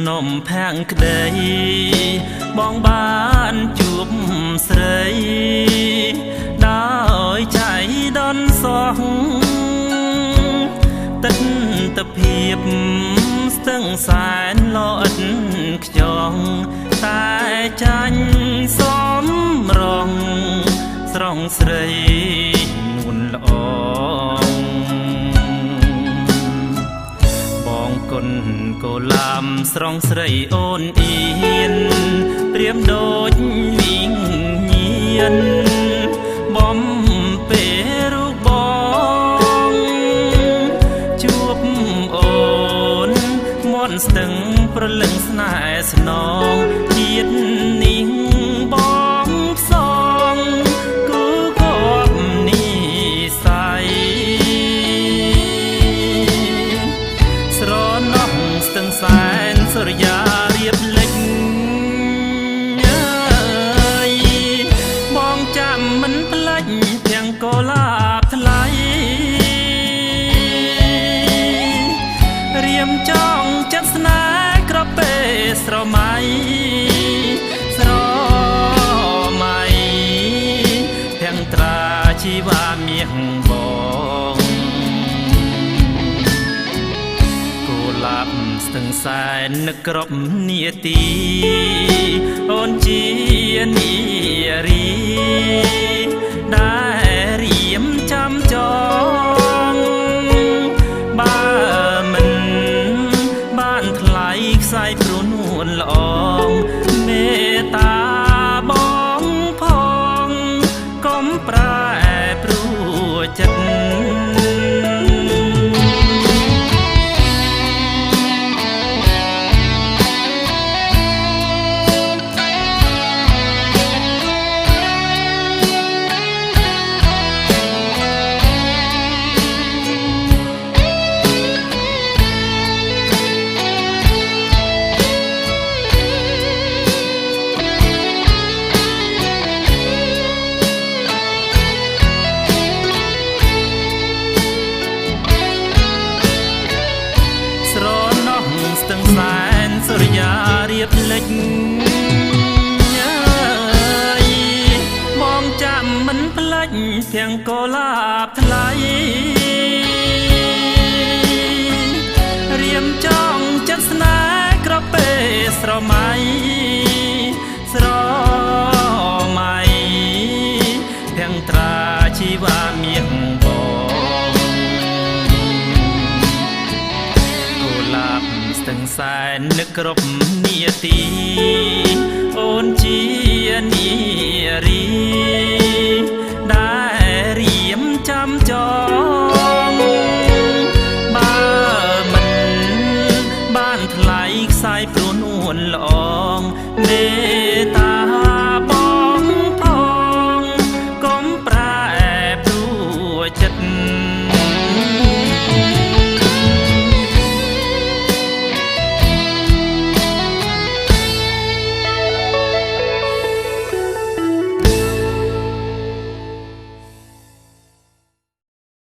นมแพงក្ដីបងបានជួបស្រីដោយใจដន់សោះទឹកតភាពស្ទឹងសែនល្អិតខ្យងតែចាញ់សំរងស្រងស្រីនួនល្អបងគុណកូឡាមស្រងស្រីអូនអៀនព្រាមដូចមីងញៀនបំពេលរូបបងជួបអូនមន់ស្ទឹងប្រលឹងស្នេហ៍ស្នងជាតិនេះបងផ្សងគូគប់និស័យស្រណោះស្ទឹងសែនសុរិយារៀបលិចបងចាំមិនផ្លិចទាំងកូឡាបថ្លៃរៀមចង់ចិត្តស្នេហ៍ក្រពេស្រមៃស្រមៃទាំងត្រាជីវ៉ាមាសបងកូឡាបស្ទឹងសែននឹកគ្រប់នាទីអូនជានារីដែលរៀមចាំចងបើមិនបានថ្លៃខ្សែព្រោះនួនល្អងមេត្តាបងផងកុំប្រែព្រោះចិត្តស្ទឹងសែនសុរិយារៀបលិចបងចាំមិនផ្លិចទាំងកូឡាបថ្លៃរៀមចង់ចិត្តស្នេហ៍ក្រពេស្រមៃស្រមៃទាំងត្រាជីវ៉ាមាសបងកូឡាបស្ទឹងសែននឹកគ្រប់នាទីអូនជានារីដែលរៀមចាំចងបើមិនបានថ្លៃខ្សែព្រោះនួនល្អងមេ